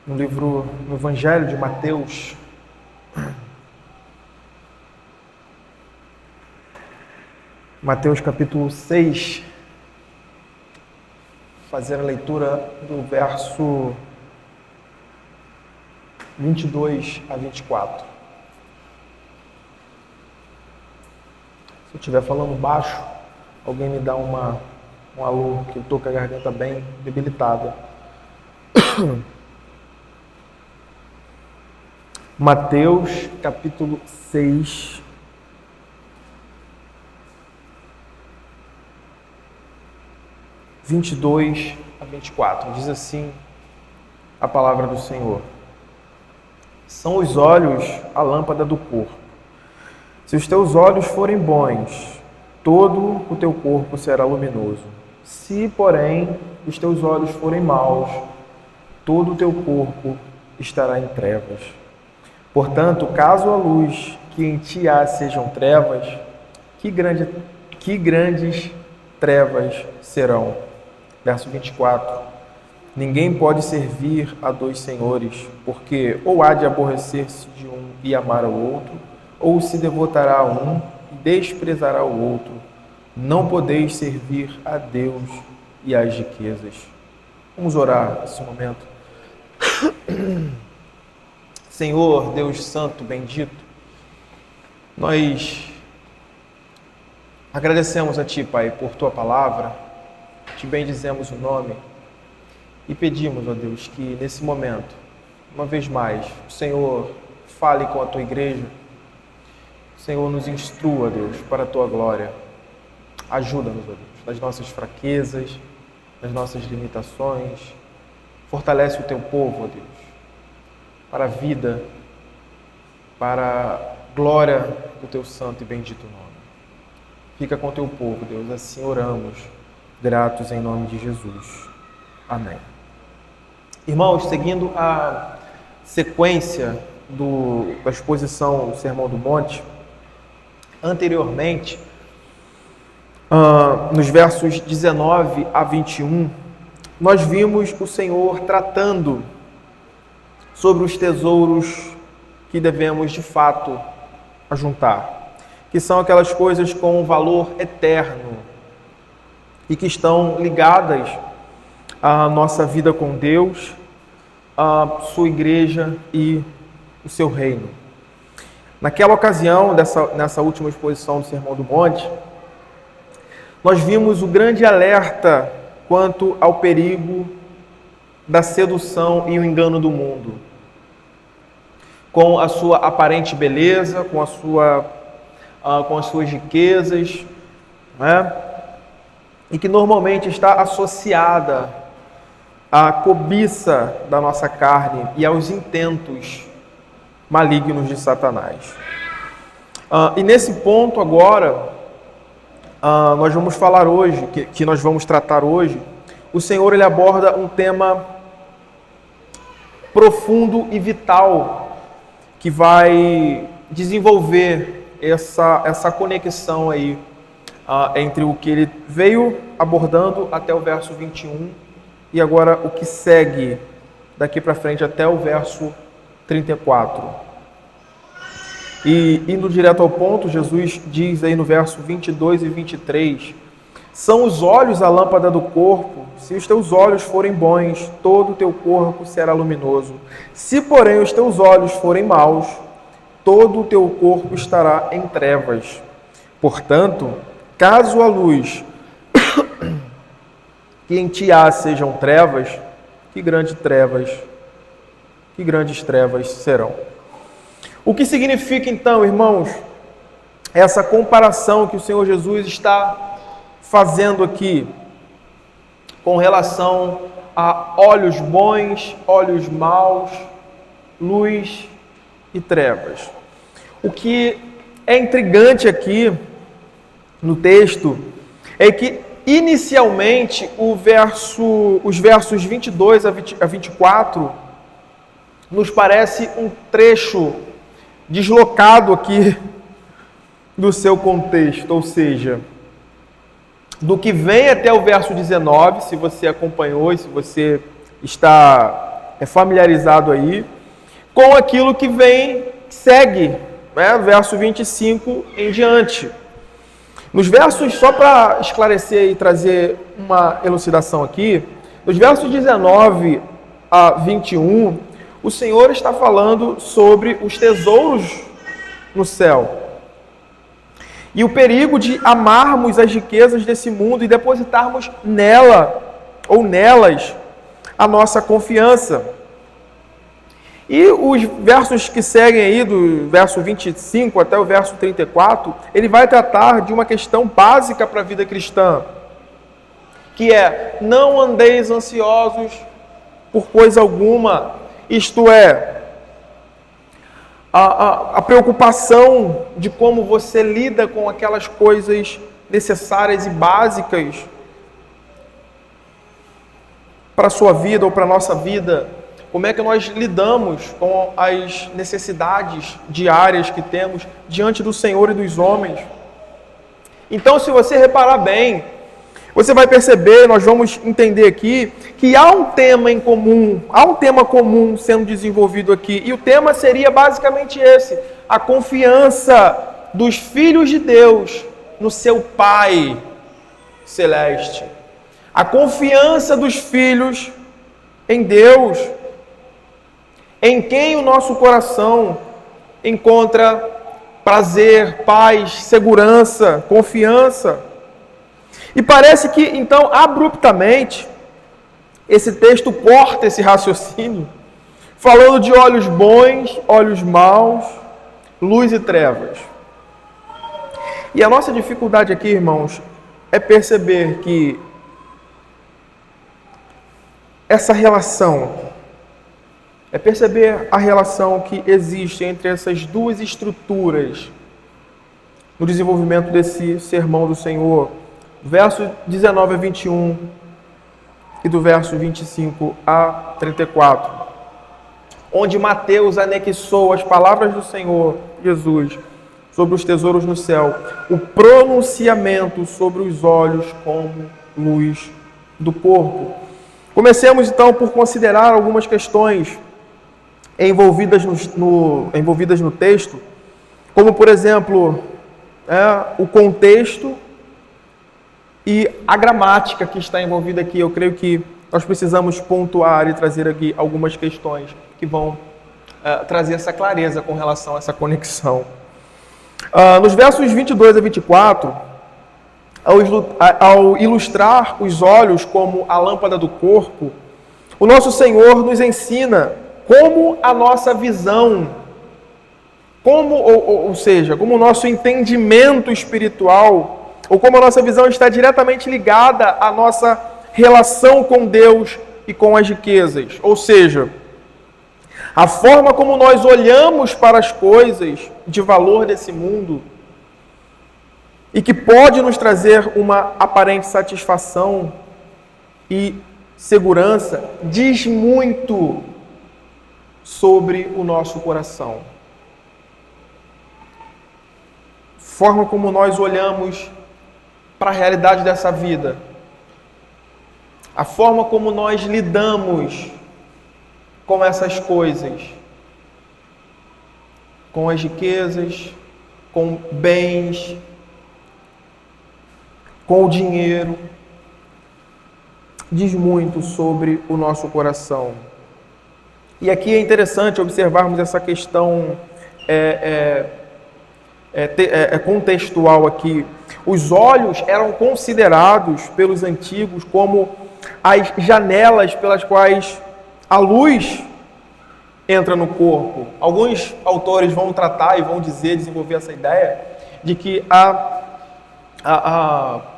no Evangelho de Mateus, Mateus capítulo 6, fazer a leitura do verso 22 a 24. Se eu estiver falando baixo, alguém me dá um alô, que eu estou com a garganta bem debilitada. Mateus capítulo 6, (22 a 24). Diz assim a palavra do Senhor: São os olhos a lâmpada do corpo. Se os teus olhos forem bons, todo o teu corpo será luminoso. Se, porém, os teus olhos forem maus, todo o teu corpo estará em trevas. Portanto, caso a luz que em ti há sejam trevas, que grandes trevas serão. Verso 24. Ninguém pode servir a dois senhores, porque ou há de aborrecer-se de um e amar ao outro, ou se devotará a um e desprezará o outro. Não podeis servir a Deus e às riquezas. Vamos orar nesse momento. Senhor, Deus Santo, bendito, nós agradecemos a Ti, Pai, por Tua palavra, Te bendizemos o nome e pedimos, ó Deus, que nesse momento, uma vez mais, o Senhor fale com a Tua igreja, o Senhor nos instrua, Deus, para a Tua glória. Ajuda-nos, ó Deus, nas nossas fraquezas, nas nossas limitações. Fortalece o Teu povo, ó Deus, para a vida, para a glória do Teu santo e bendito nome. Fica com o Teu povo, Deus, assim oramos, gratos em nome de Jesus. Amém. Irmãos, seguindo a sequência da exposição do Sermão do Monte, anteriormente, nos versos 19 a 21, nós vimos o Senhor tratando sobre os tesouros que devemos de fato ajuntar, que são aquelas coisas com um valor eterno e que estão ligadas à nossa vida com Deus, à sua igreja e o seu reino. Naquela ocasião, nessa última exposição do Sermão do Monte, nós vimos o grande alerta quanto ao perigo da sedução e o engano do mundo, com a sua aparente beleza, com as suas riquezas, né? E que normalmente está associada à cobiça da nossa carne e aos intentos malignos de Satanás. E nesse ponto agora, nós vamos falar hoje, que nós vamos tratar hoje, o Senhor ele aborda um tema profundo e vital que vai desenvolver essa conexão aí entre o que ele veio abordando até o verso 21 e agora o que segue daqui para frente até o verso 34. E indo direto ao ponto, Jesus diz aí no verso 22 e 23, são os olhos a lâmpada do corpo. Se os teus olhos forem bons, todo o teu corpo será luminoso. Se, porém, os teus olhos forem maus, todo o teu corpo estará em trevas. Portanto, caso a luz que em ti há sejam trevas, que grandes trevas serão. O que significa então, irmãos, essa comparação que o Senhor Jesus está fazendo aqui com relação a olhos bons, olhos maus, luz e trevas? O que é intrigante aqui no texto é que inicialmente os versos 22 a 24 nos parece um trecho deslocado aqui do seu contexto, ou seja, do que vem até o verso 19, se você acompanhou e se você está familiarizado aí com aquilo que segue, né? Verso 25 em diante. Nos versos, só para esclarecer e trazer uma elucidação aqui, nos versos 19 a 21, o Senhor está falando sobre os tesouros no céu. E o perigo de amarmos as riquezas desse mundo e depositarmos nela ou nelas a nossa confiança. E os versos que seguem aí, do verso 25 até o verso 34, ele vai tratar de uma questão básica para a vida cristã, que é: não andeis ansiosos por coisa alguma, isto é, a preocupação de como você lida com aquelas coisas necessárias e básicas para a sua vida ou para a nossa vida. Como é que nós lidamos com as necessidades diárias que temos diante do Senhor e dos homens? Então, se você reparar bem, você vai perceber, nós vamos entender aqui, que há um tema em comum, há um tema comum sendo desenvolvido aqui, e o tema seria basicamente esse: a confiança dos filhos de Deus no seu Pai Celeste. A confiança dos filhos em Deus, em quem o nosso coração encontra prazer, paz, segurança, confiança. E parece que, então, abruptamente, esse texto corta esse raciocínio, falando de olhos bons, olhos maus, luz e trevas. E a nossa dificuldade aqui, irmãos, é perceber que essa relação, é perceber a relação que existe entre essas duas estruturas no desenvolvimento desse sermão do Senhor, verso 19 a 21 e do verso 25 a 34, onde Mateus anexou as palavras do Senhor Jesus sobre os tesouros no céu, o pronunciamento sobre os olhos como luz do corpo. Comecemos então por considerar algumas questões envolvidas no texto, como por exemplo, o contexto e a gramática que está envolvida aqui. Eu creio que nós precisamos pontuar e trazer aqui algumas questões que vão trazer essa clareza com relação a essa conexão. Nos versos 22 a 24, ao ilustrar os olhos como a lâmpada do corpo, o nosso Senhor nos ensina como a nossa visão, ou seja, como o nosso entendimento espiritual, ou como a nossa visão está diretamente ligada à nossa relação com Deus e com as riquezas. Ou seja, a forma como nós olhamos para as coisas de valor desse mundo e que pode nos trazer uma aparente satisfação e segurança, diz muito sobre o nosso coração. Forma como nós olhamos para a realidade dessa vida, a forma como nós lidamos com essas coisas, com as riquezas, com bens, com o dinheiro, diz muito sobre o nosso coração. E aqui é interessante observarmos essa questão contextual aqui. Os olhos eram considerados pelos antigos como as janelas pelas quais a luz entra no corpo. Alguns autores vão tratar e vão desenvolver essa ideia de que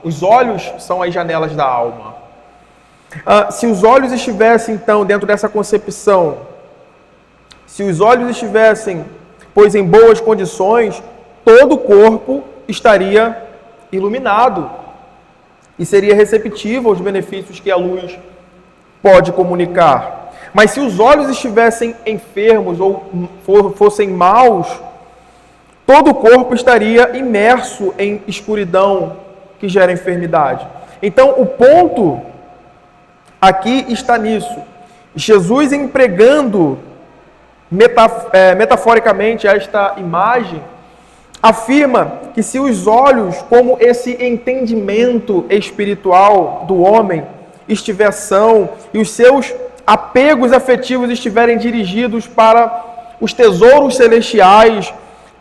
os olhos são as janelas da alma. Se os olhos estivessem, então, dentro dessa concepção, se os olhos estivessem, pois, em boas condições, todo o corpo estaria iluminado e seria receptivo aos benefícios que a luz pode comunicar. Mas se os olhos estivessem enfermos ou fossem maus, todo o corpo estaria imerso em escuridão que gera enfermidade. Então, o ponto aqui está nisso. Jesus, empregando metaforicamente esta imagem, afirma que se os olhos, como esse entendimento espiritual do homem, estiver são e os seus apegos afetivos estiverem dirigidos para os tesouros celestiais,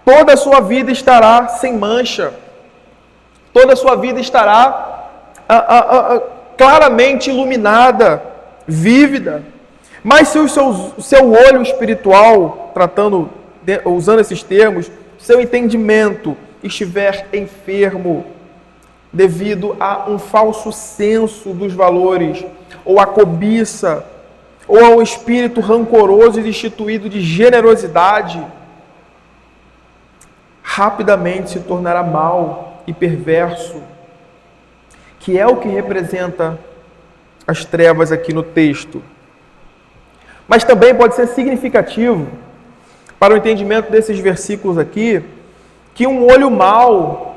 toda a sua vida estará sem mancha. Toda a sua vida estará claramente iluminada, vívida. Mas se o seu olho espiritual, usando esses termos, seu entendimento estiver enfermo devido a um falso senso dos valores, ou a cobiça, ou a um espírito rancoroso e destituído de generosidade, rapidamente se tornará mau e perverso, que é o que representa as trevas aqui no texto. Mas também pode ser significativo para o entendimento desses versículos aqui, que um olho mau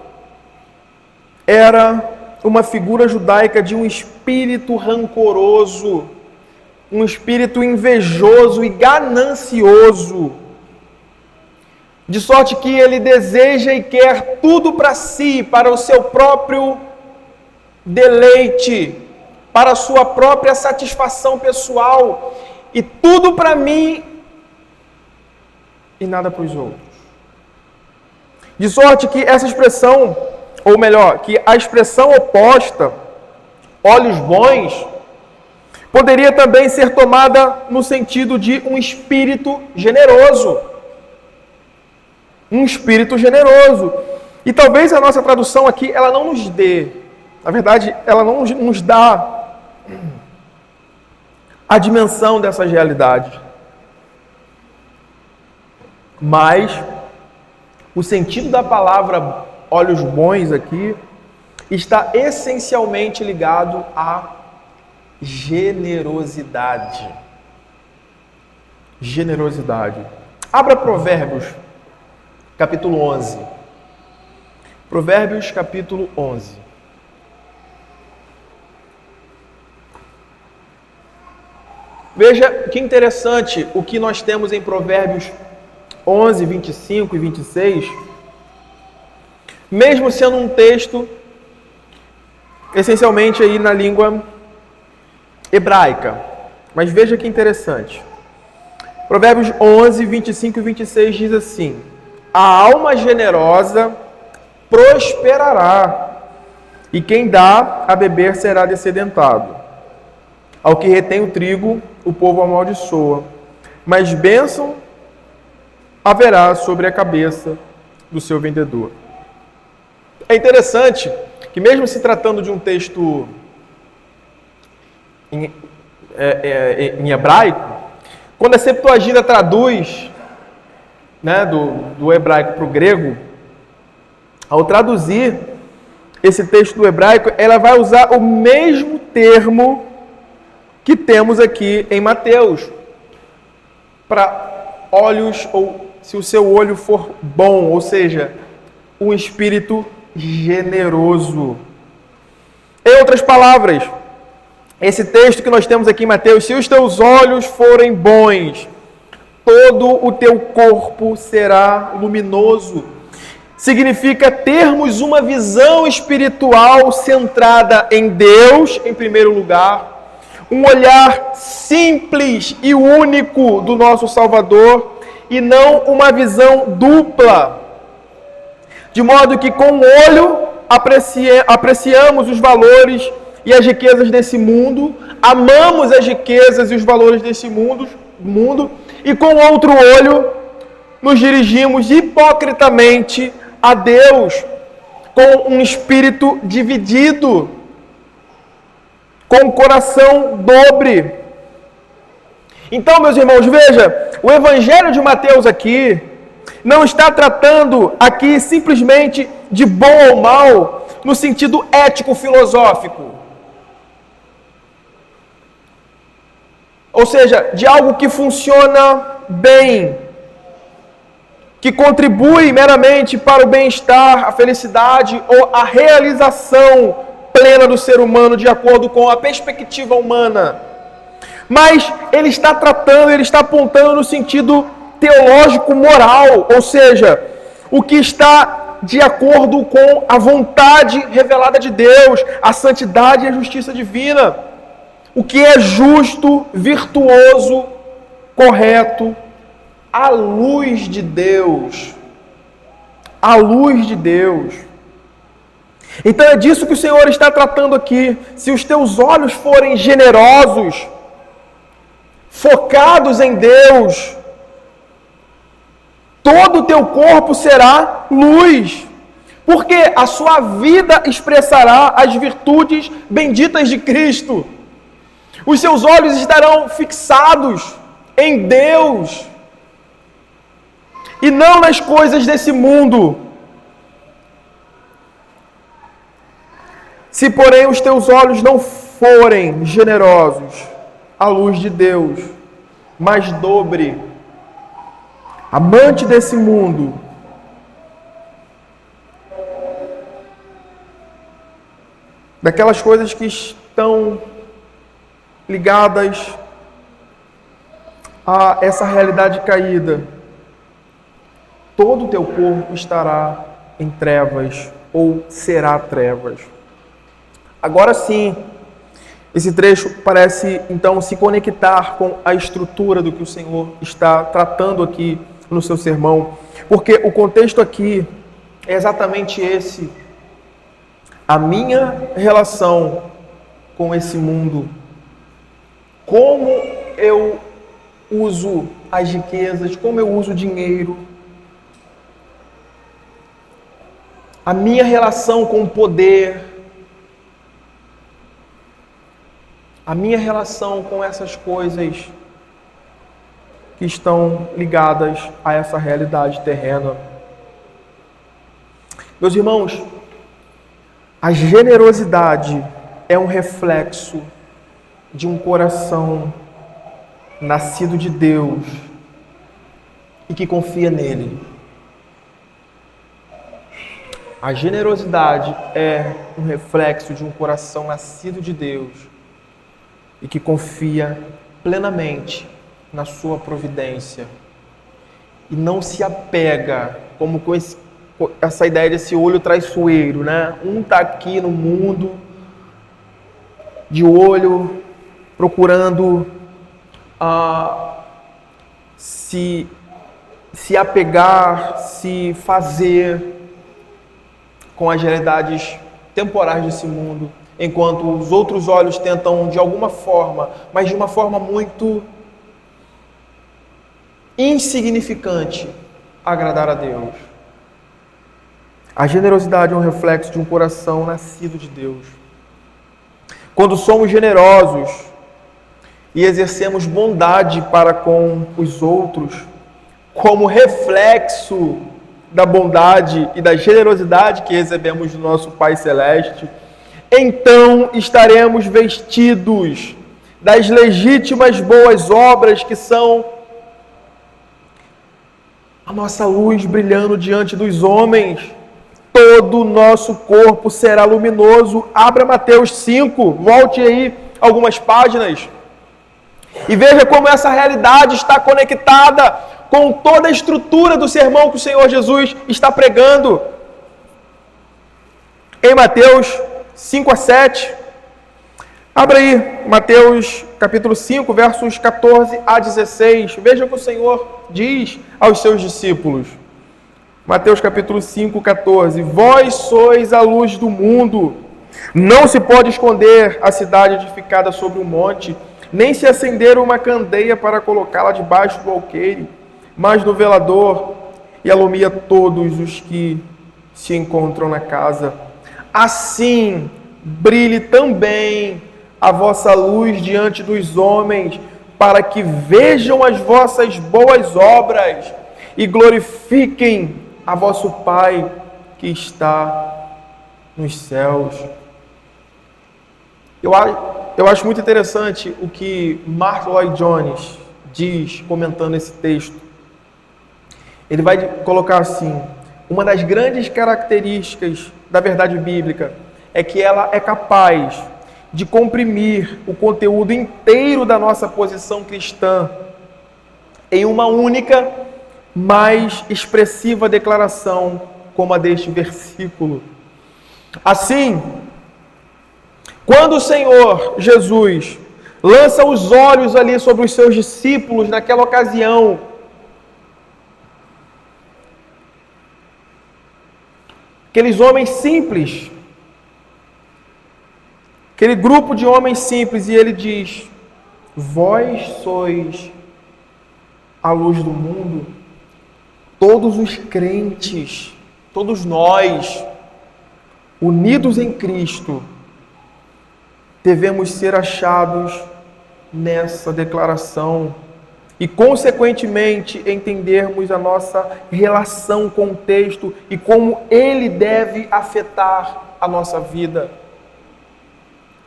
era uma figura judaica de um espírito rancoroso, um espírito invejoso e ganancioso, de sorte que ele deseja e quer tudo para si, para o seu próprio deleite, para a sua própria satisfação pessoal, e tudo para mim e nada para os outros. De sorte que essa expressão, ou melhor, que a expressão oposta, olhos bons, poderia também ser tomada no sentido de um espírito generoso. Um espírito generoso. E talvez a nossa tradução aqui, ela não nos dê, na verdade, ela não nos dá a dimensão dessas realidades. Mas o sentido da palavra olhos bons aqui está essencialmente ligado à generosidade. Generosidade. Abra Provérbios, capítulo 11. Provérbios, capítulo 11. Veja que interessante o que nós temos em Provérbios 11, 25 e 26, mesmo sendo um texto essencialmente aí na língua hebraica. Mas veja que interessante. Provérbios 11, 25 e 26 diz assim: a alma generosa prosperará, e quem dá a beber será descedentado. Ao que retém o trigo, o povo amaldiçoa, mas bênção haverá sobre a cabeça do seu vendedor. É interessante que, mesmo se tratando de um texto em hebraico, quando a Septuaginta traduz, né, do hebraico para o grego, ao traduzir esse texto do hebraico, ela vai usar o mesmo termo que temos aqui em Mateus, para olhos, ou se o seu olho for bom, ou seja, um espírito generoso. Em outras palavras, esse texto que nós temos aqui em Mateus: se os teus olhos forem bons, todo o teu corpo será luminoso. Significa termos uma visão espiritual centrada em Deus, em primeiro lugar, um olhar simples e único do nosso Salvador, e não uma visão dupla, de modo que com o olho apreciamos os valores e as riquezas desse mundo, amamos as riquezas e os valores desse mundo, e com o outro olho nos dirigimos hipocritamente a Deus, com um espírito dividido, com o coração dobre. Então, meus irmãos, veja, o Evangelho de Mateus aqui não está tratando aqui simplesmente de bom ou mal no sentido ético-filosófico. Ou seja, de algo que funciona bem, que contribui meramente para o bem-estar, a felicidade ou a realização plena do ser humano de acordo com a perspectiva humana. Mas ele está tratando, ele está apontando no sentido teológico moral, ou seja, o que está de acordo com a vontade revelada de Deus, a santidade e a justiça divina, o que é justo, virtuoso, correto, à luz de Deus. À luz de Deus. Então é disso que o Senhor está tratando aqui. Se os teus olhos forem generosos, focados em Deus, todo o teu corpo será luz, porque a sua vida expressará as virtudes benditas de Cristo. Os seus olhos estarão fixados em Deus e não nas coisas desse mundo. Se, porém, os teus olhos não forem generosos à luz de Deus, mas dobre, amante desse mundo, daquelas coisas que estão ligadas a essa realidade caída, todo o teu corpo estará em trevas ou será trevas. Agora sim, esse trecho parece então se conectar com a estrutura do que o Senhor está tratando aqui no seu sermão, porque o contexto aqui é exatamente esse: a minha relação com esse mundo, como eu uso as riquezas, como eu uso o dinheiro, a minha relação com o poder, a minha relação com essas coisas que estão ligadas a essa realidade terrena. Meus irmãos, a generosidade é um reflexo de um coração nascido de Deus e que confia nele. A generosidade é um reflexo de um coração nascido de Deus e que confia plenamente na sua providência e não se apega como com essa ideia desse olho traiçoeiro, né? Um está aqui no mundo de olho procurando se apegar, se fazer com as realidades temporais desse mundo, enquanto os outros olhos tentam de alguma forma, mas de uma forma muito insignificante, agradar a Deus. A generosidade é um reflexo de um coração nascido de Deus. Quando somos generosos e exercemos bondade para com os outros, como reflexo da bondade e da generosidade que recebemos do nosso Pai Celeste, então estaremos vestidos das legítimas boas obras que são a nossa luz brilhando diante dos homens. Todo o nosso corpo será luminoso. Abra Mateus 5, volte aí algumas páginas e veja como essa realidade está conectada com toda a estrutura do sermão que o Senhor Jesus está pregando. Em Mateus 5 a 7, abra aí Mateus capítulo 5, versos 14 a 16. Veja o que o Senhor diz aos seus discípulos. Mateus capítulo 5, 14. Vós sois a luz do mundo. Não se pode esconder a cidade edificada sobre um monte, nem se acender uma candeia para colocá-la debaixo do alqueire, mas no velador, e alumia todos os que se encontram na casa. Assim brilhe também a vossa luz diante dos homens, para que vejam as vossas boas obras e glorifiquem a vosso Pai que está nos céus. Eu acho muito interessante o que Martyn Lloyd-Jones diz, comentando esse texto. Ele vai colocar assim: uma das grandes características da verdade bíblica é que ela é capaz de comprimir o conteúdo inteiro da nossa posição cristã em uma única, mais expressiva declaração, como a deste versículo. Assim, quando o Senhor Jesus lança os olhos ali sobre os seus discípulos naquela ocasião, aqueles homens simples, aquele grupo de homens simples, e ele diz: vós sois a luz do mundo. Todos os crentes, todos nós, unidos em Cristo, devemos ser achados nessa declaração e, consequentemente, entendermos a nossa relação com o texto e como ele deve afetar a nossa vida.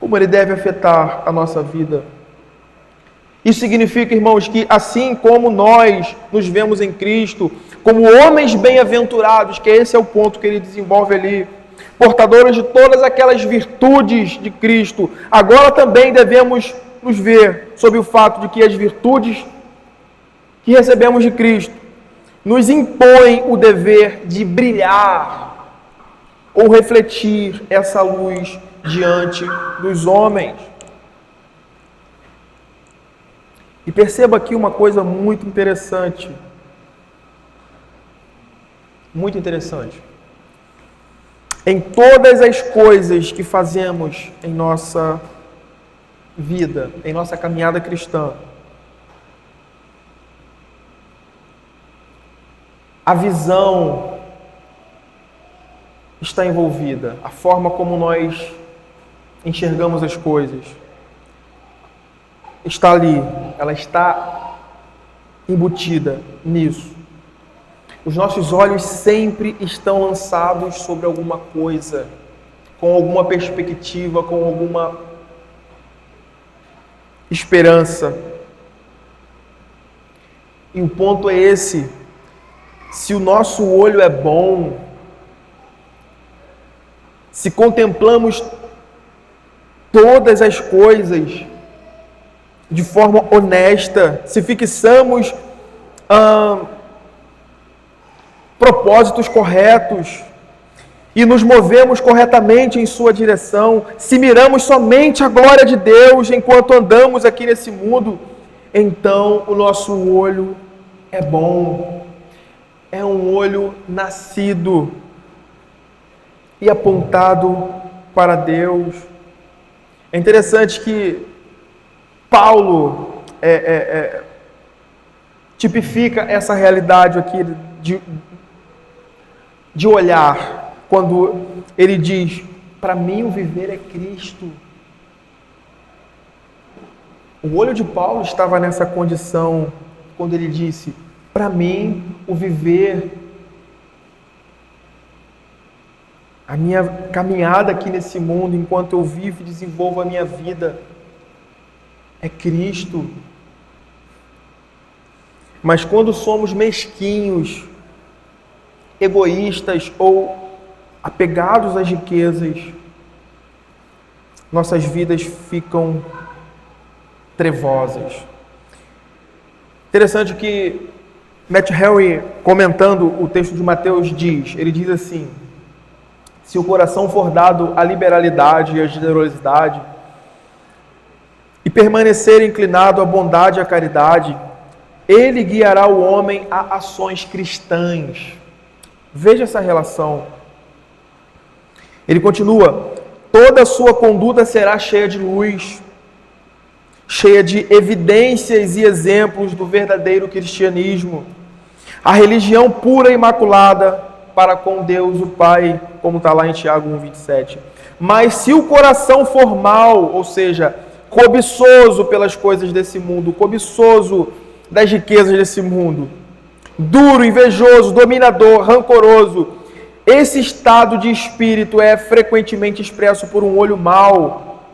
Como ele deve afetar a nossa vida. Isso significa, irmãos, que assim como nós nos vemos em Cristo, como homens bem-aventurados, que esse é o ponto que ele desenvolve ali, portadores de todas aquelas virtudes de Cristo, agora também devemos nos ver sob o fato de que as virtudes que recebemos de Cristo nos impõem o dever de brilhar ou refletir essa luz diante dos homens. E perceba aqui uma coisa muito interessante. Muito interessante. Em todas as coisas que fazemos em nossa vida, em nossa caminhada cristã, a visão está envolvida, a forma como nós enxergamos as coisas está ali, ela está embutida nisso. Os nossos olhos sempre estão lançados sobre alguma coisa, com alguma perspectiva, com alguma esperança. E o ponto é esse: se o nosso olho é bom, se contemplamos todas as coisas de forma honesta, se fixamos propósitos corretos e nos movemos corretamente em sua direção, se miramos somente a glória de Deus enquanto andamos aqui nesse mundo, então o nosso olho é bom, é um olho nascido e apontado para Deus. É interessante que Paulo tipifica essa realidade aqui de olhar, quando ele diz: para mim o viver é Cristo. O olho de Paulo estava nessa condição quando ele disse: para mim o viver, a minha caminhada aqui nesse mundo, enquanto eu vivo e desenvolvo a minha vida, é Cristo. Mas quando somos mesquinhos, egoístas ou apegados às riquezas, nossas vidas ficam trevosas. Interessante que Matt Henry, comentando o texto de Mateus, ele diz assim: se o coração for dado à liberalidade e à generosidade, e permanecer inclinado à bondade e à caridade, ele guiará o homem a ações cristãs. Veja essa relação. Ele continua: toda a sua conduta será cheia de luz, cheia de evidências e exemplos do verdadeiro cristianismo, a religião pura e imaculada para com Deus o Pai, como está lá em Tiago 1,27. Mas se o coração for mau, ou seja, cobiçoso pelas coisas desse mundo, cobiçoso das riquezas desse mundo, duro, invejoso, dominador, rancoroso, esse estado de espírito é frequentemente expresso por um olho mau.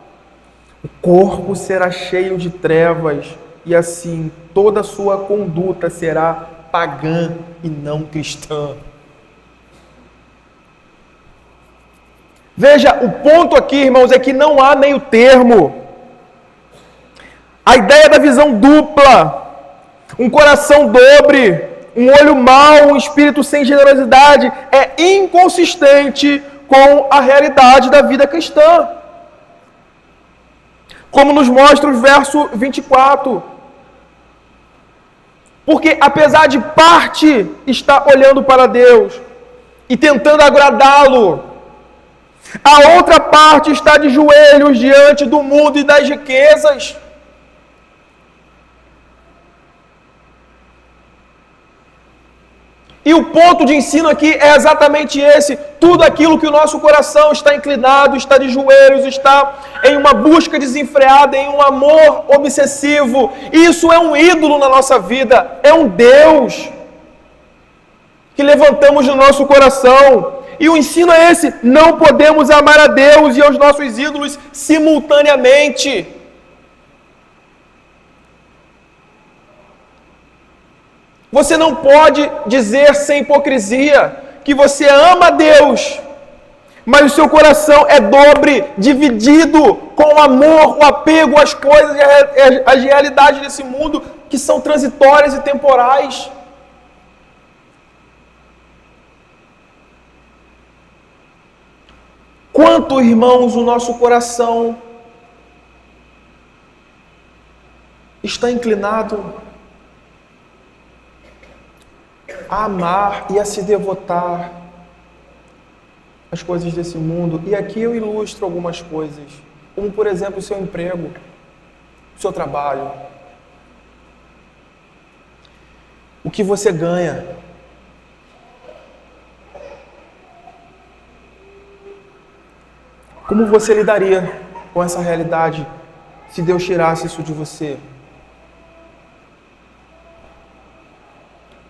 O corpo será cheio de trevas e assim toda a sua conduta será pagã e não cristã. Veja, o ponto aqui, irmãos, é que não há meio termo. A ideia da visão dupla, um coração dobre, um olho mau, um espírito sem generosidade, é inconsistente com a realidade da vida cristã. Como nos mostra o verso 24. Porque apesar de parte estar olhando para Deus e tentando agradá-lo, a outra parte está de joelhos diante do mundo e das riquezas. E o ponto de ensino aqui é exatamente esse. Tudo aquilo que o nosso coração está inclinado, está de joelhos, está em uma busca desenfreada, em um amor obsessivo. Isso é um ídolo na nossa vida. É um Deus que levantamos no nosso coração. E o ensino é esse. Não podemos amar a Deus e aos nossos ídolos simultaneamente. Você não pode dizer sem hipocrisia que você ama a Deus, mas o seu coração é dobre, dividido com o amor, o apego às coisas e às realidades desse mundo que são transitórias e temporais. Quanto, irmãos, o nosso coração está inclinado a amar e a se devotar às coisas desse mundo. E aqui eu ilustro algumas coisas, como por exemplo o seu emprego, o seu trabalho, o que você ganha. Como você lidaria com essa realidade se Deus tirasse isso de você?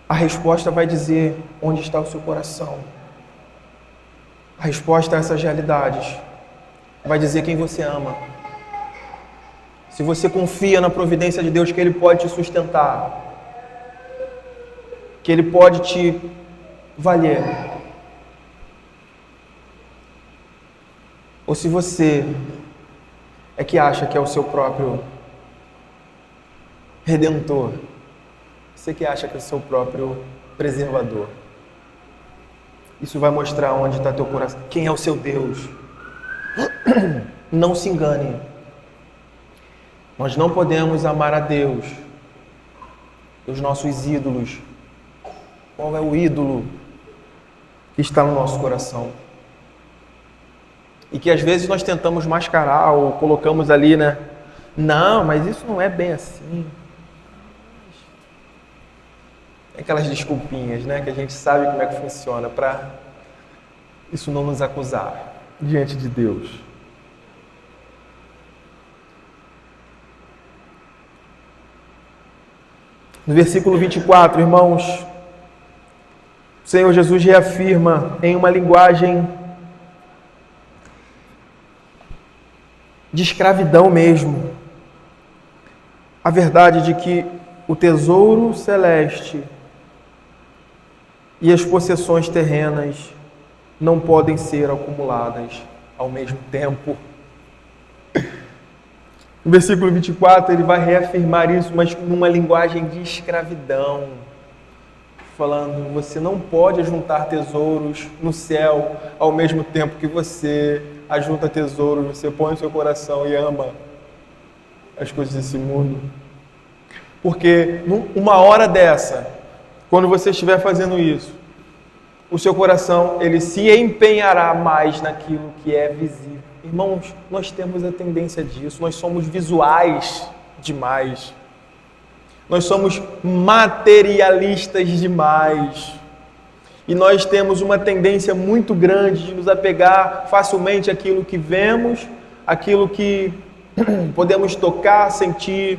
A resposta vai dizer onde está o seu coração. A resposta a essas realidades vai dizer quem você ama. Se você confia na providência de Deus, que Ele pode te sustentar, que Ele pode te valer. Ou se você é que acha que é o seu próprio redentor, você que acha que é o seu próprio preservador. Isso vai mostrar onde está teu coração, quem é o seu Deus. Não se engane. Nós não podemos amar a Deus e os nossos ídolos. Qual é o ídolo que está no nosso coração? E que às vezes nós tentamos mascarar ou colocamos ali, né? Não, mas isso não é bem assim. Aquelas desculpinhas, né? Que a gente sabe como é que funciona para isso não nos acusar diante de Deus. No versículo 24, irmãos, o Senhor Jesus reafirma em uma linguagem de escravidão mesmo, a verdade de que o tesouro celeste e as possessões terrenas não podem ser acumuladas ao mesmo tempo. No versículo 24, ele vai reafirmar isso, mas numa linguagem de escravidão, falando, você não pode ajuntar tesouros no céu ao mesmo tempo que você ajunta tesouros, você põe no seu coração e ama as coisas desse mundo. Porque numa hora dessa, quando você estiver fazendo isso, o seu coração, ele se empenhará mais naquilo que é visível. Irmãos, nós temos a tendência disso, nós somos visuais demais. Nós somos materialistas demais. E nós temos uma tendência muito grande de nos apegar facilmente àquilo que vemos, àquilo que podemos tocar, sentir.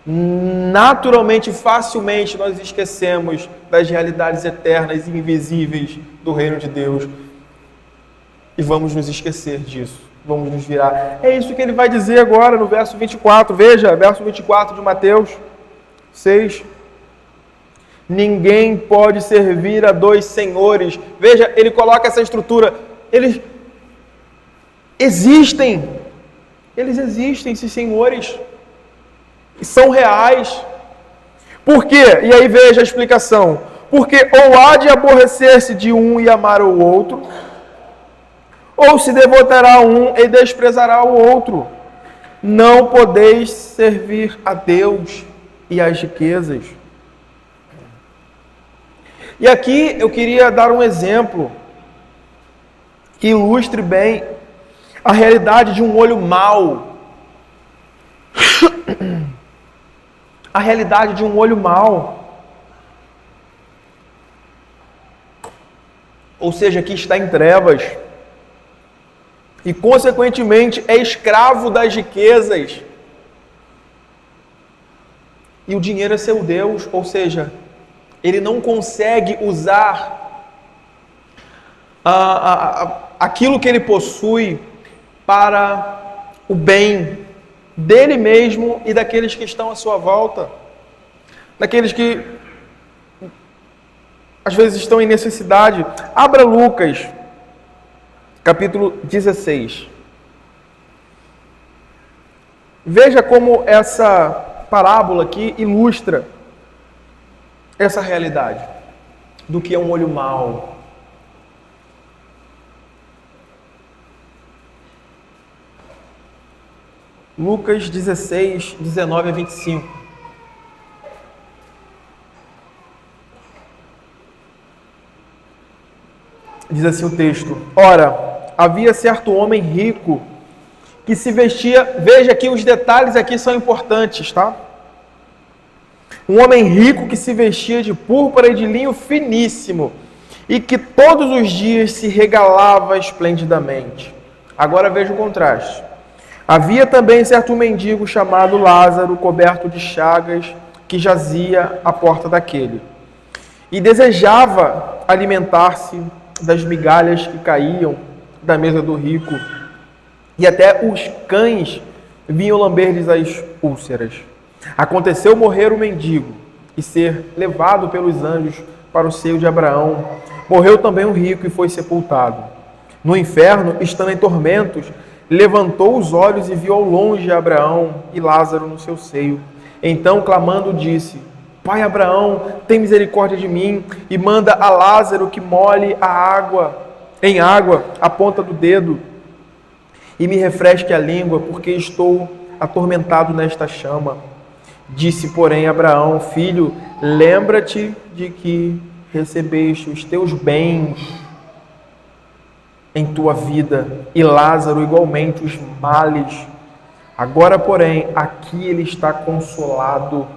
Naturalmente, facilmente, nós esquecemos das realidades eternas e invisíveis do reino de Deus. E vamos nos esquecer disso. Vamos nos virar. É isso que ele vai dizer agora no verso 24. Veja, verso 24 de Mateus 6. Ninguém pode servir a dois senhores. Veja, ele coloca essa estrutura. Eles existem, esses senhores, e são reais. Por quê? E aí veja a explicação. Porque ou há de aborrecer-se de um e amar o outro, ou se devotará a um e desprezará o outro. Não podeis servir a Deus e às riquezas. E aqui eu queria dar um exemplo que ilustre bem a realidade de um olho mau. A realidade de um olho mau. Ou seja, que está em trevas. E, consequentemente, é escravo das riquezas. E o dinheiro é seu Deus, ou seja, ele não consegue usar aquilo que ele possui para o bem dele mesmo e daqueles que estão à sua volta. Daqueles que, às vezes, estão em necessidade. Abra Lucas, capítulo 16. Veja como essa parábola aqui ilustra essa realidade do que é um olho mau. Lucas 16, 19 a 25. Diz assim o texto: Ora, havia certo homem rico que se vestia... Veja que os detalhes aqui são importantes, tá? Um homem rico que se vestia de púrpura e de linho finíssimo e que todos os dias se regalava esplendidamente. Agora veja o contraste. Havia também certo mendigo chamado Lázaro, coberto de chagas, que jazia à porta daquele e desejava alimentar-se das migalhas que caíam da mesa do rico, e até os cães vinham lamber-lhes as úlceras. Aconteceu morrer o mendigo e ser levado pelos anjos para o seio de Abraão. Morreu também o rico e foi sepultado. No inferno, estando em tormentos, levantou os olhos e viu ao longe Abraão e Lázaro no seu seio. Então, clamando, disse: Pai Abraão, tem misericórdia de mim e manda a Lázaro que molhe em água a ponta do dedo e me refresque a língua, porque estou atormentado nesta chama. Disse, porém, Abraão: Filho, lembra-te de que recebeste os teus bens em tua vida, e Lázaro igualmente os males. Agora, porém, aqui ele está consolado,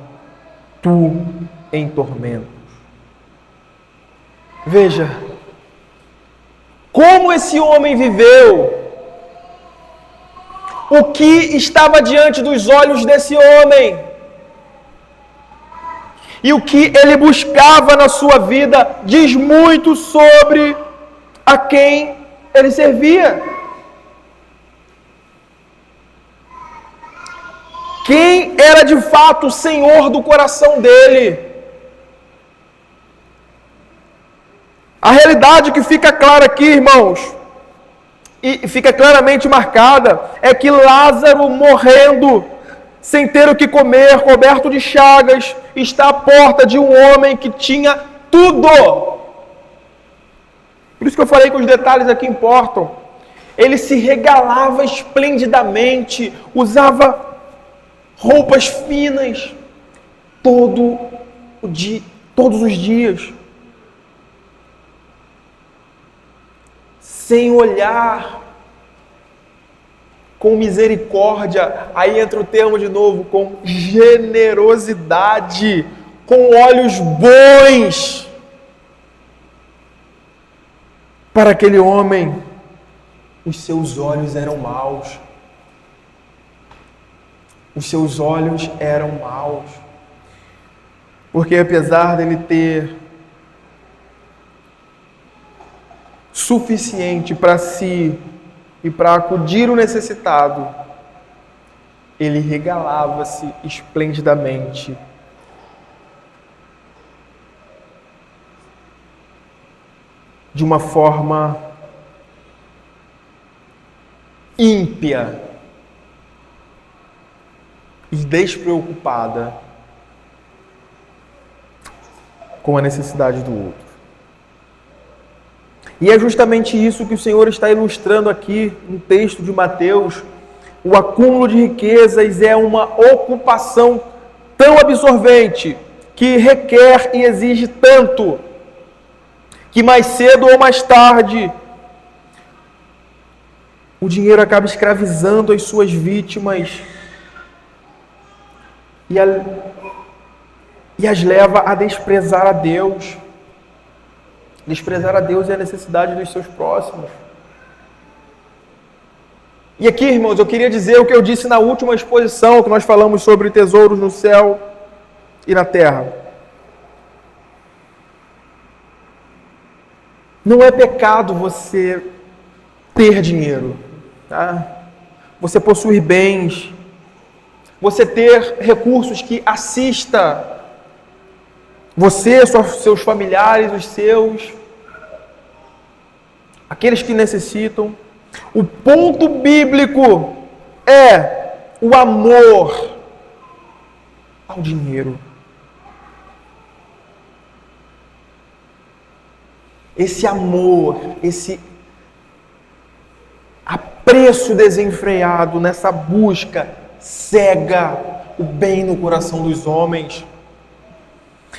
tu em tormentos. Veja como esse homem viveu, o que estava diante dos olhos desse homem e o que ele buscava na sua vida diz muito sobre a quem ele servia. Quem era de fato o Senhor do coração dele. A realidade que fica clara aqui, irmãos, e fica claramente marcada, é que Lázaro, morrendo, sem ter o que comer, coberto de chagas, está à porta de um homem que tinha tudo. Por isso que eu falei que os detalhes aqui importam. Ele se regalava esplendidamente, usava roupas finas todos os dias, sem olhar, com misericórdia. Aí entra o termo de novo, com generosidade, com olhos bons para aquele homem. Os seus olhos eram maus. Os seus olhos eram maus. Porque apesar dele ter suficiente para si e para acudir o necessitado, ele regalava-se esplendidamente. De uma forma ímpia e despreocupada com a necessidade do outro. E é justamente isso que o Senhor está ilustrando aqui no texto de Mateus. O acúmulo de riquezas é uma ocupação tão absorvente que requer e exige tanto que mais cedo ou mais tarde o dinheiro acaba escravizando as suas vítimas e as leva a desprezar a Deus. Desprezar a Deus e a necessidade dos seus próximos. E aqui, irmãos, eu queria dizer o que eu disse na última exposição, que nós falamos sobre tesouros no céu e na terra. Não é pecado você ter dinheiro, tá? Você possuir bens, você ter recursos que assista você, seus familiares, os seus, aqueles que necessitam. O ponto bíblico é o amor ao dinheiro. Esse amor, esse apreço desenfreado nessa busca cega o bem no coração dos homens.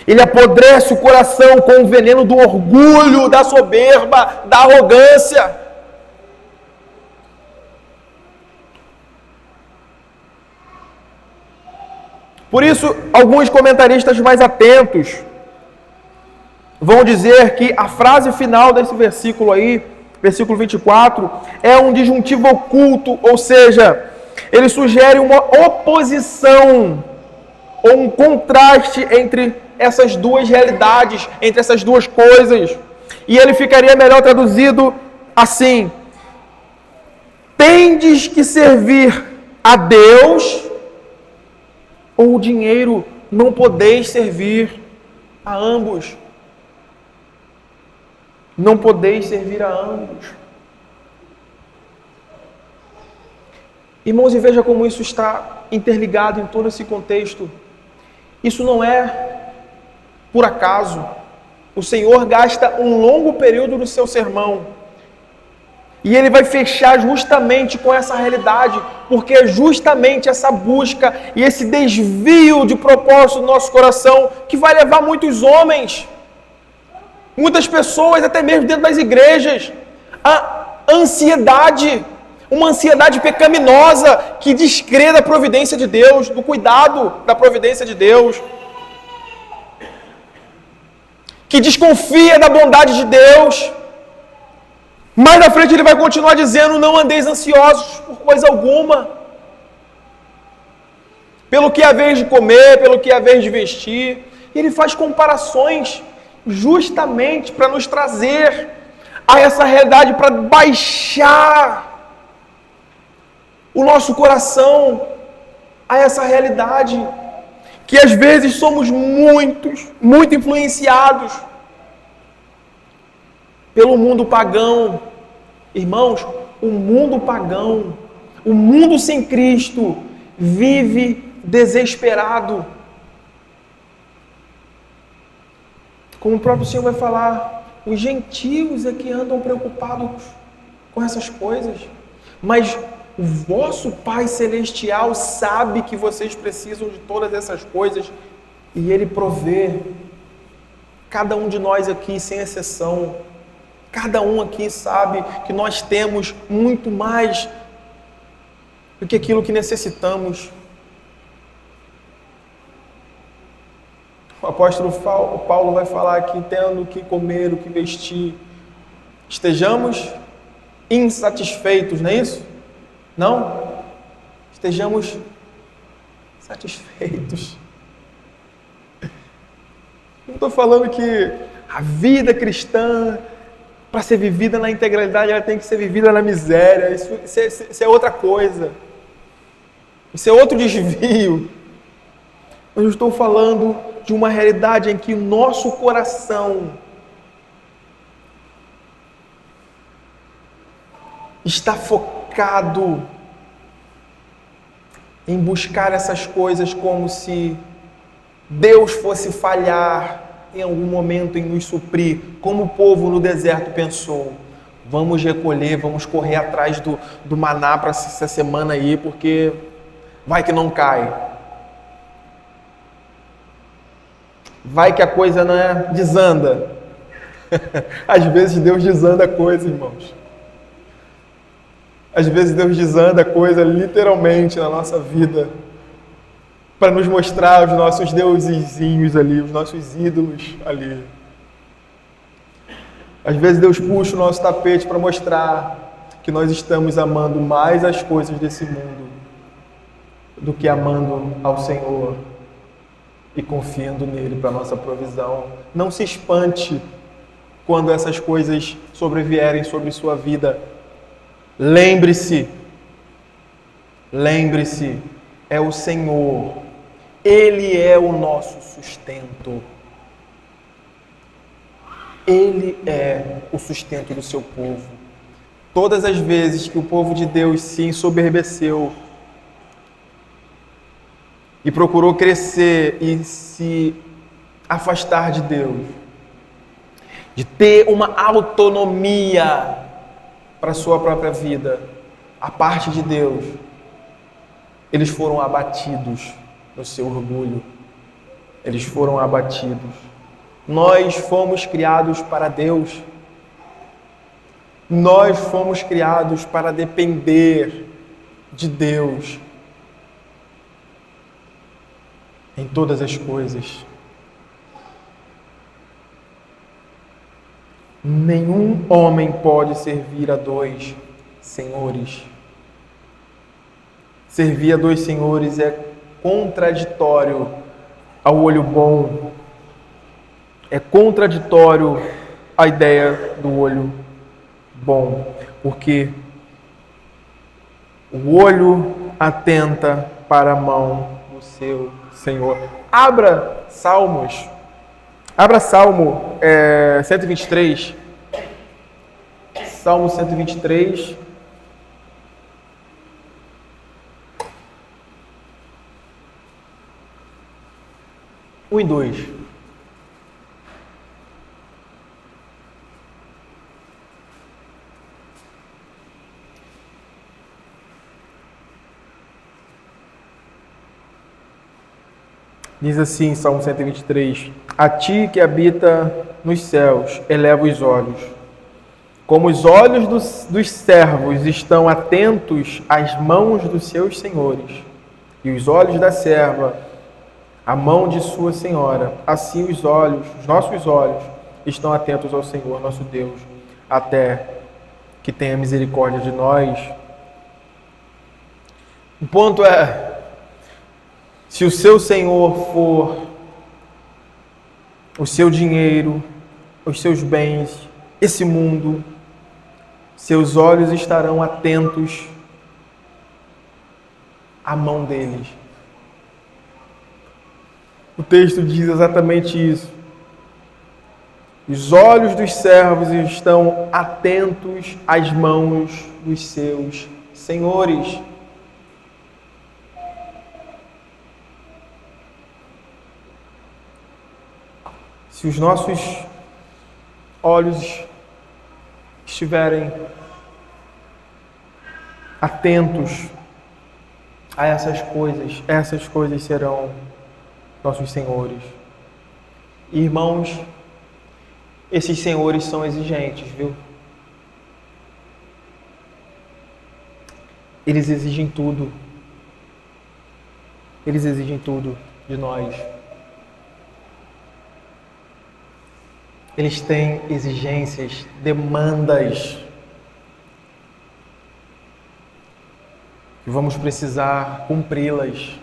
Ele apodrece o coração com o veneno do orgulho, da soberba, da arrogância. Por isso, alguns comentaristas mais atentos vão dizer que a frase final desse versículo aí, versículo 24, é um disjuntivo oculto, ou seja, ele sugere uma oposição ou um contraste entre essas duas realidades, entre essas duas coisas. E ele ficaria melhor traduzido assim: tendes que servir a Deus ou o dinheiro, não podeis servir a ambos. Não podeis servir a ambos. Irmãos, e veja como isso está interligado em todo esse contexto. Isso não é por acaso. O Senhor gasta um longo período no seu sermão e ele vai fechar justamente com essa realidade, porque é justamente essa busca e esse desvio de propósito do nosso coração que vai levar muitos homens, muitas pessoas, até mesmo dentro das igrejas, a ansiedade, uma ansiedade pecaminosa que descrê da providência de Deus, do cuidado da providência de Deus, que desconfia da bondade de Deus. Mais na frente ele vai continuar dizendo: não andeis ansiosos por coisa alguma, pelo que é vez de comer, pelo que é vez de vestir. E ele faz comparações justamente para nos trazer a essa realidade, para baixar o nosso coração a essa realidade, que às vezes somos muito influenciados pelo mundo pagão. Irmãos, o mundo pagão, o mundo sem Cristo, vive desesperado. Como o próprio Senhor vai falar, os gentios é que andam preocupados com essas coisas, mas o vosso Pai Celestial sabe que vocês precisam de todas essas coisas e Ele provê. Cada um de nós aqui, sem exceção, cada um aqui sabe que nós temos muito mais do que aquilo que necessitamos. O apóstolo Paulo vai falar aqui: tendo o que comer, o que vestir, estejamos insatisfeitos, não é isso? Não? Estejamos satisfeitos. Não estou falando que a vida cristã, para ser vivida na integralidade, ela tem que ser vivida na miséria. Isso é outra coisa. Isso é outro desvio. Mas eu estou falando de uma realidade em que o nosso coração está focado focado em buscar essas coisas como se Deus fosse falhar em algum momento em nos suprir, como o povo no deserto pensou. Vamos recolher, vamos correr atrás do maná para essa semana aí, porque vai que não cai. Vai que a coisa não é, desanda. Às vezes Deus desanda a coisa, irmãos. Às vezes Deus desanda a coisa literalmente na nossa vida, para nos mostrar os nossos deusezinhos ali, os nossos ídolos ali. Às vezes Deus puxa o nosso tapete para mostrar que nós estamos amando mais as coisas desse mundo do que amando ao Senhor e confiando nele para a nossa provisão. Não se espante quando essas coisas sobrevierem sobre sua vida. Lembre-se, é o Senhor. Ele é o nosso sustento. Ele é o sustento do seu povo. Todas as vezes que o povo de Deus se ensoberbeceu e procurou crescer e se afastar de Deus, de ter uma autonomia para a sua própria vida, a parte de Deus, eles foram abatidos no seu orgulho. Eles foram abatidos. Nós fomos criados para Deus. Nós fomos criados para depender de Deus em todas as coisas. Nenhum homem pode servir a dois senhores. Servir a dois senhores é contraditório ao olho bom. É contraditório à ideia do olho bom. Porque o olho atenta para a mão do seu Senhor. Abra Salmo 123. Salmo 123. Um e 2. Diz assim, Salmo 123: A ti que habita nos céus, eleva os olhos. Como os olhos dos servos estão atentos às mãos dos seus senhores, e os olhos da serva à mão de sua senhora, assim os nossos olhos, estão atentos ao Senhor, nosso Deus, até que tenha misericórdia de nós. O ponto é, se o seu Senhor for o seu dinheiro, os seus bens, esse mundo, seus olhos estarão atentos à mão deles. O texto diz exatamente isso. Os olhos dos servos estão atentos às mãos dos seus senhores. Se os nossos olhos estiverem atentos a essas coisas serão nossos senhores. Irmãos, esses senhores são exigentes, viu? Eles exigem tudo. Eles exigem tudo de nós. Eles têm exigências, demandas. E vamos precisar cumpri-las.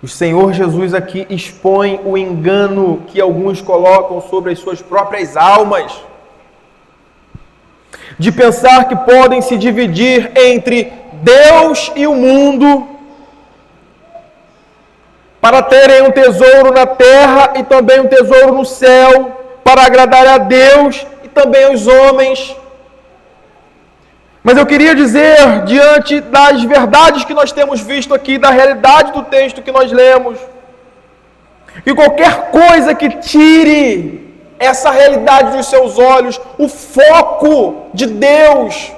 O Senhor Jesus aqui expõe o engano que alguns colocam sobre as suas próprias almas, de pensar que podem se dividir entre Deus e o mundo, para terem um tesouro na terra e também um tesouro no céu, para agradar a Deus e também aos homens. Mas eu queria dizer, diante das verdades que nós temos visto aqui, da realidade do texto que nós lemos, que qualquer coisa que tire essa realidade dos seus olhos, o foco de Deus,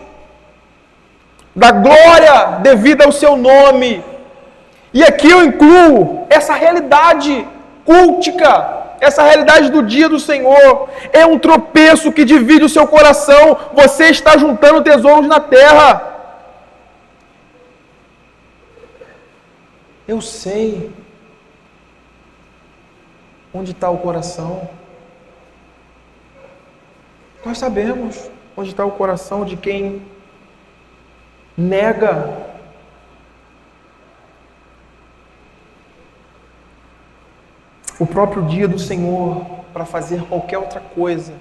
da glória devida ao seu nome, e aqui eu incluo essa realidade cultica, essa realidade do dia do Senhor, é um tropeço que divide o seu coração. Você está juntando tesouros na terra. Eu sei onde está o coração. Nós sabemos onde está o coração de quem nega o próprio dia do Senhor para fazer qualquer outra coisa.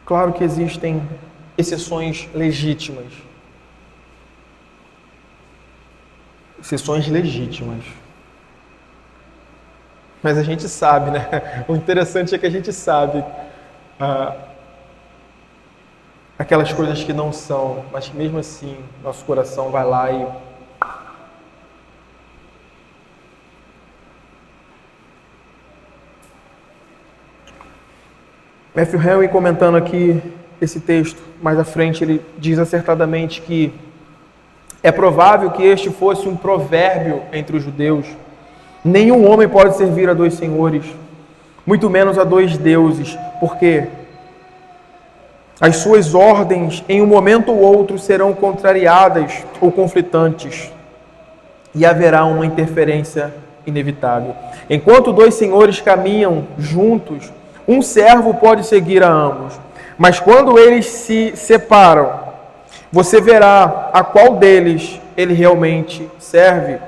Claro que existem exceções legítimas. Exceções legítimas. Mas a gente sabe, né? O interessante é que a gente sabe aquelas coisas que não são, mas que mesmo assim nosso coração vai lá e Matthew Henry, comentando aqui esse texto, mais à frente, ele diz acertadamente que é provável que este fosse um provérbio entre os judeus. Nenhum homem pode servir a dois senhores, muito menos a dois deuses, porque as suas ordens, em um momento ou outro, serão contrariadas ou conflitantes, e haverá uma interferência inevitável. Enquanto dois senhores caminham juntos, um servo pode seguir a ambos, mas quando eles se separam, você verá a qual deles ele realmente serve.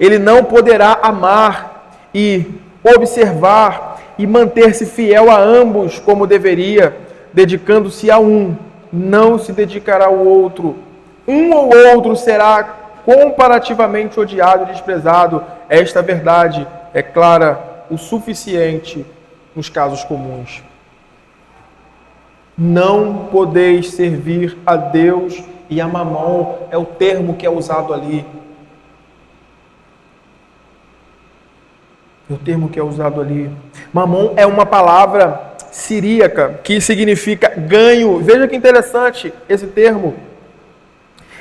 Ele não poderá amar e observar e manter-se fiel a ambos como deveria, dedicando-se a um, não se dedicará ao outro. Um ou outro será comparativamente odiado e desprezado. Esta verdade é clara o suficiente nos casos comuns. Não podeis servir a Deus e a Mamon, é o termo que é usado ali. É o termo que é usado ali. Mamon é uma palavra siríaca que significa ganho. Veja que interessante esse termo.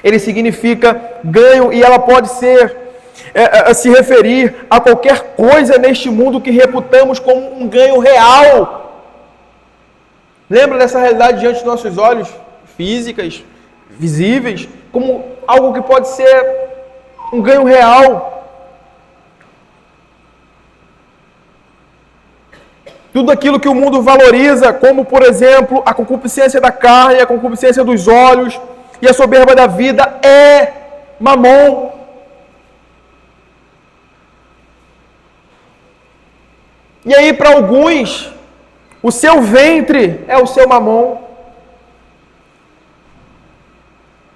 Ele significa ganho e ela pode se referir a qualquer coisa neste mundo que reputamos como um ganho real. Lembra dessa realidade diante dos nossos olhos, físicas, visíveis, como algo que pode ser um ganho real. Tudo aquilo que o mundo valoriza, como por exemplo a concupiscência da carne, a concupiscência dos olhos e a soberba da vida, é mamon. E aí, para alguns, o seu ventre é o seu mamon.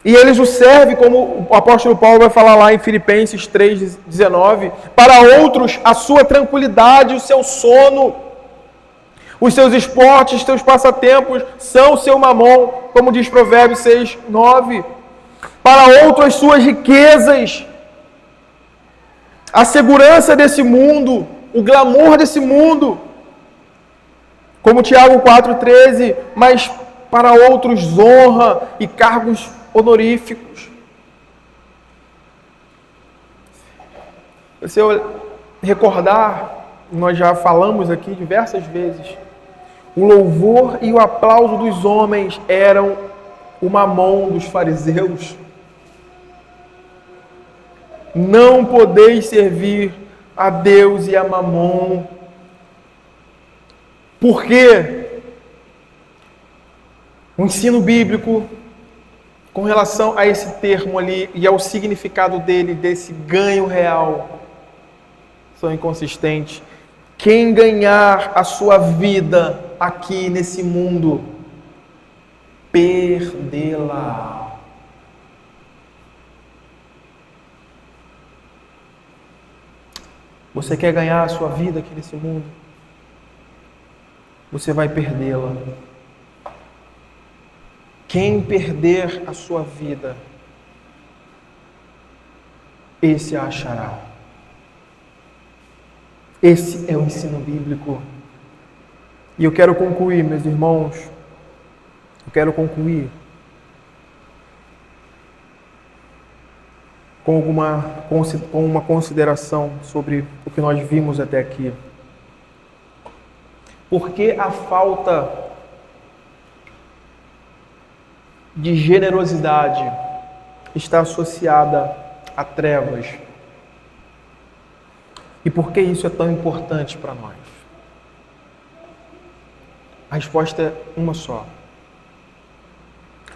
E eles o servem, como o apóstolo Paulo vai falar lá em Filipenses 3,19. Para outros, a sua tranquilidade, o seu sono, os seus esportes, os seus passatempos são o seu mamon, como diz Provérbios 6,9. Para outros, as suas riquezas, a segurança desse mundo, o glamour desse mundo, como Tiago 4,13, mas para outros honra e cargos honoríficos. Se eu recordar, nós já falamos aqui diversas vezes, o louvor e o aplauso dos homens eram o mamon dos fariseus. Não podeis servir a Deus e a mamon. Por quê? O ensino bíblico com relação a esse termo ali e ao significado dele, desse ganho real, são inconsistentes. Quem ganhar a sua vida aqui nesse mundo, perdê-la. Você quer ganhar a sua vida aqui nesse mundo? Você vai perdê-la. Quem perder a sua vida, esse a achará. Esse é o ensino bíblico. E eu quero concluir, meus irmãos, com uma consideração sobre o que nós vimos até aqui. Por que a falta de generosidade está associada a trevas? E por que isso é tão importante para nós? A resposta é uma só.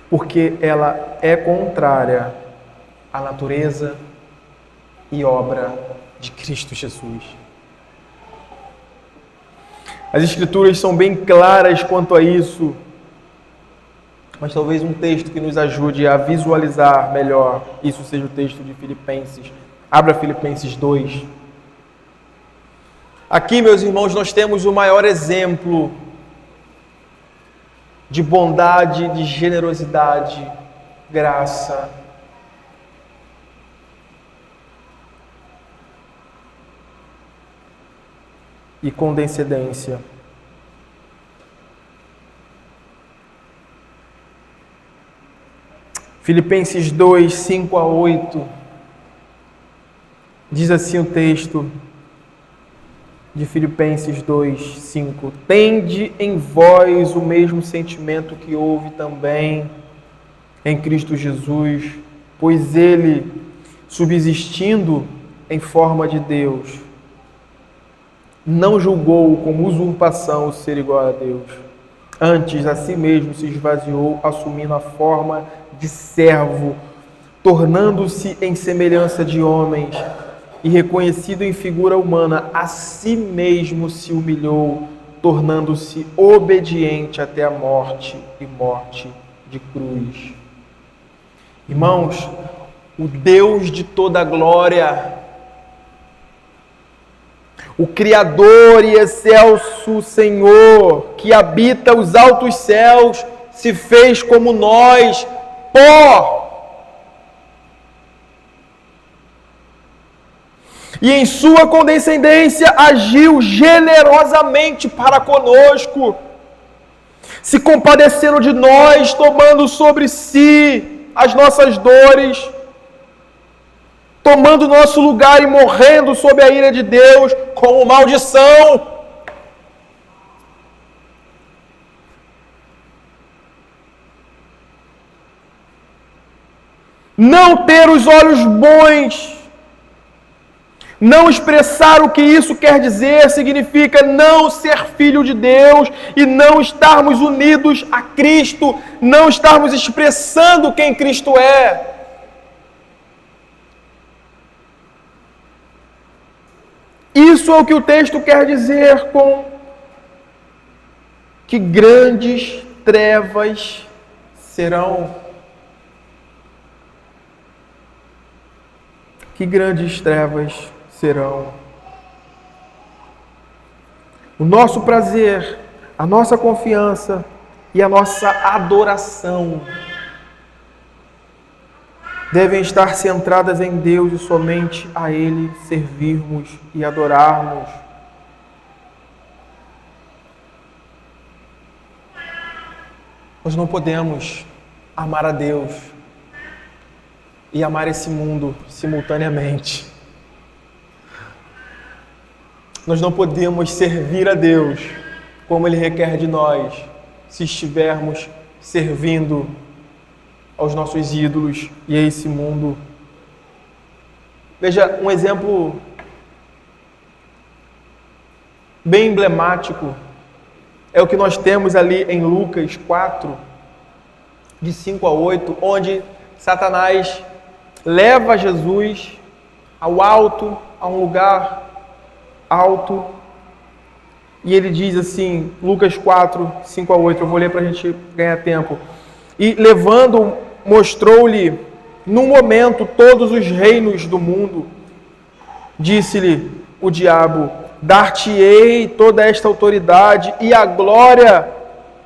Porque ela é contrária à natureza e obra de Cristo Jesus. As Escrituras são bem claras quanto a isso, mas talvez um texto que nos ajude a visualizar melhor isso seja o texto de Filipenses. Abra Filipenses 2. Aqui, meus irmãos, nós temos o maior exemplo de bondade, de generosidade, graça. E condescendência. Filipenses 2, 5 a 8, diz assim o texto de Filipenses 2, 5. Tende em vós o mesmo sentimento que houve também em Cristo Jesus, pois ele, subsistindo em forma de Deus, não julgou como usurpação o ser igual a Deus. Antes, a si mesmo se esvaziou, assumindo a forma de servo, tornando-se em semelhança de homens, e reconhecido em figura humana, a si mesmo se humilhou, tornando-se obediente até a morte e morte de cruz. Irmãos, o Deus de toda glória, o Criador e excelso Senhor, que habita os altos céus, se fez como nós, pó. E em sua condescendência agiu generosamente para conosco, se compadecendo de nós, tomando sobre si as nossas dores, tomando nosso lugar e morrendo sob a ira de Deus como maldição. Não ter os olhos bons, não expressar o que isso quer dizer, significa não ser filho de Deus e não estarmos unidos a Cristo, não estarmos expressando quem Cristo é. Isso é o que o texto quer dizer com que grandes trevas serão. Que grandes trevas serão. O nosso prazer, a nossa confiança e a nossa adoração devem estar centradas em Deus e somente a Ele servirmos e adorarmos. Nós não podemos amar a Deus e amar esse mundo simultaneamente. Nós não podemos servir a Deus como Ele requer de nós, se estivermos servindo aos nossos ídolos e a esse mundo. Veja, um exemplo bem emblemático é o que nós temos ali em Lucas 4, de 5 a 8, onde Satanás leva Jesus ao alto, a um lugar alto, e ele diz assim, Lucas 4, 5 a 8, eu vou ler para a gente ganhar tempo. E levando, mostrou-lhe num momento todos os reinos do mundo. Disse-lhe o diabo, dar-te-ei toda esta autoridade e a glória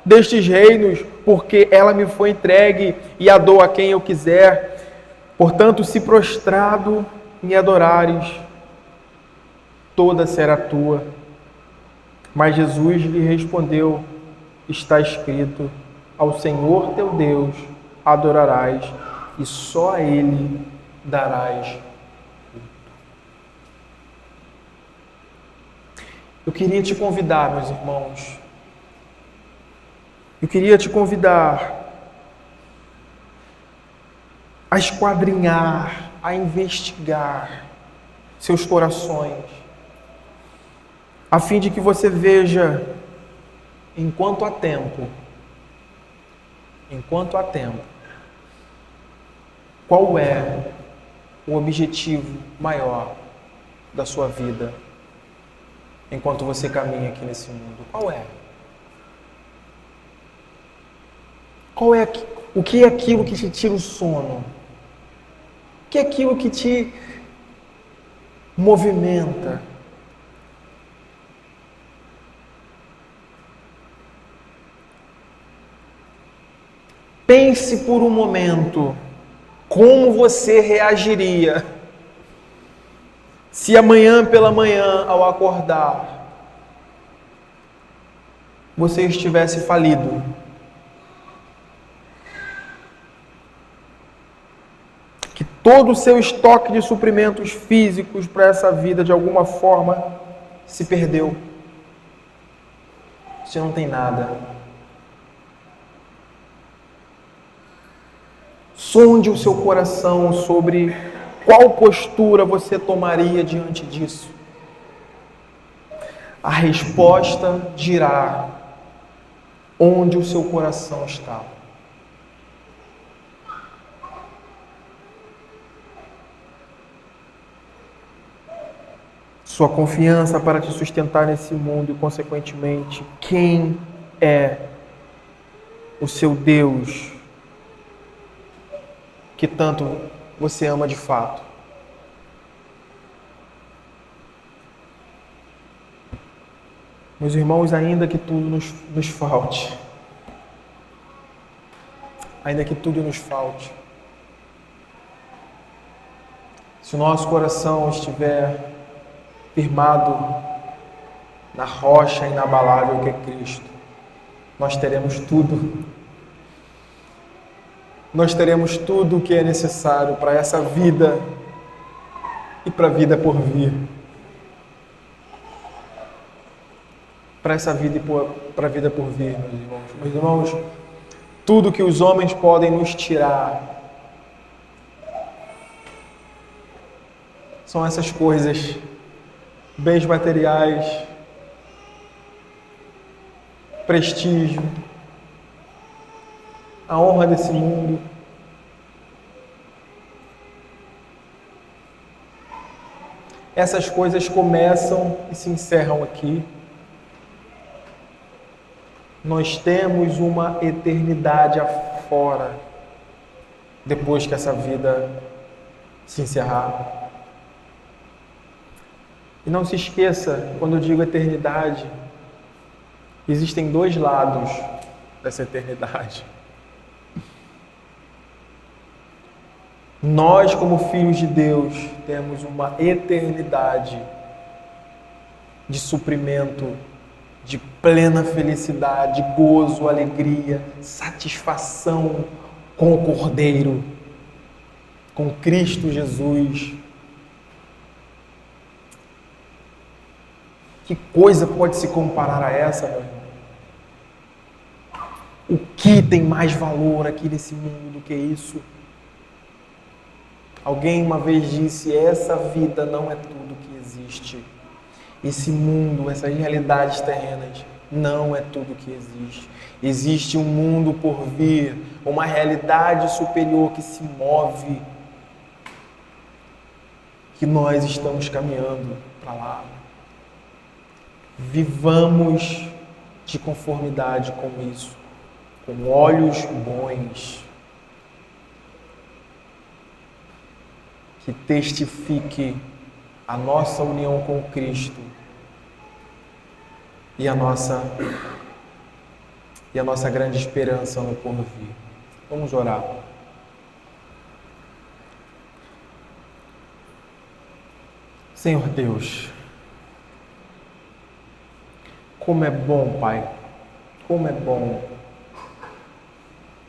destes reinos, porque ela me foi entregue e a dou a quem eu quiser. Portanto, se prostrado me adorares, toda será tua. Mas Jesus lhe respondeu: está escrito, ao Senhor teu Deus adorarás e só a Ele darás culto. Eu queria te convidar, meus irmãos, a esquadrinhar, a investigar seus corações, a fim de que você veja, enquanto há tempo, qual é o objetivo maior da sua vida enquanto você caminha aqui nesse mundo. Qual é? O que é aquilo que te tira o sono? O que é aquilo que te movimenta? Pense por um momento como você reagiria se amanhã pela manhã, ao acordar, você estivesse falido. Que todo o seu estoque de suprimentos físicos para essa vida, de alguma forma, se perdeu. Você não tem nada. Sonde o seu coração sobre qual postura você tomaria diante disso. A resposta dirá onde o seu coração está. Sua confiança para te sustentar nesse mundo e, consequentemente, quem é o seu Deus que tanto você ama de fato. Meus irmãos, ainda que tudo nos falte, se o nosso coração estiver firmado na rocha inabalável que é Cristo, nós teremos tudo. Nós teremos tudo o que é necessário para essa vida e para a vida por vir. Para essa vida e para a vida por vir, meus irmãos. Meus irmãos, tudo que os homens podem nos tirar são essas coisas, bens materiais, prestígio, a honra desse mundo. Essas coisas começam e se encerram aqui. Nós temos uma eternidade afora, depois que essa vida se encerrar. E não se esqueça, quando eu digo eternidade, existem dois lados dessa eternidade. Nós, como filhos de Deus, temos uma eternidade de suprimento, de plena felicidade, gozo, alegria, satisfação com o Cordeiro, com Cristo Jesus. Que coisa pode se comparar a essa, meu irmão? O que tem mais valor aqui nesse mundo do que isso? Alguém uma vez disse: essa vida não é tudo que existe. Esse mundo, essas realidades terrenas, não é tudo que existe. Existe um mundo por vir, uma realidade superior que se move, que nós estamos caminhando para lá. Vivamos de conformidade com isso, com olhos bons, que testifique a nossa união com Cristo e a nossa e a nossa grande esperança no porvir. Vamos orar. Senhor Deus, como é bom, Pai, como é bom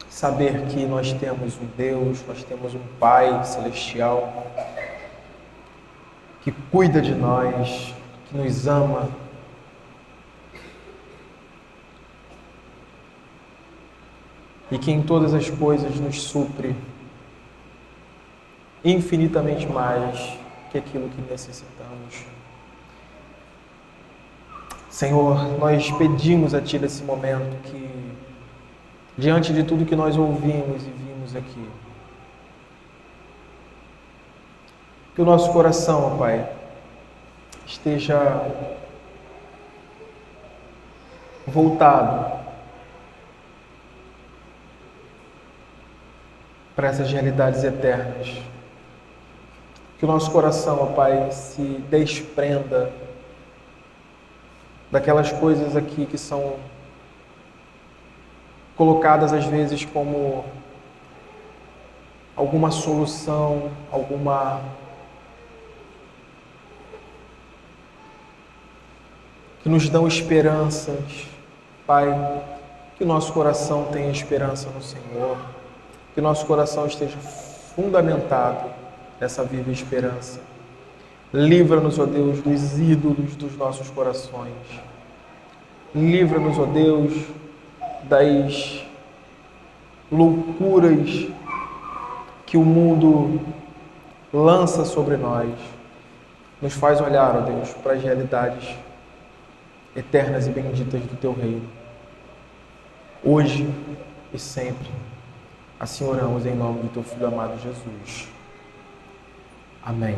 saber que nós temos um Deus, nós temos um Pai celestial que cuida de nós, que nos ama, e que em todas as coisas nos supre infinitamente mais que aquilo que necessitamos. Senhor, nós pedimos a Ti nesse momento que, diante de tudo que nós ouvimos e vimos aqui, que o nosso coração, ó Pai, esteja voltado para essas realidades eternas. Que o nosso coração, ó Pai, se desprenda daquelas coisas aqui que são colocadas às vezes como alguma solução, que nos dão esperanças. Pai, que o nosso coração tenha esperança no Senhor, que o nosso coração esteja fundamentado nessa viva esperança. Livra-nos, ó Deus, dos ídolos dos nossos corações. Livra-nos, ó Deus, das loucuras que o mundo lança sobre nós. Nos faz olhar, ó Deus, para as realidades eternas e benditas do Teu reino, hoje e sempre. Assim oramos em nome do Teu Filho amado Jesus. Amém.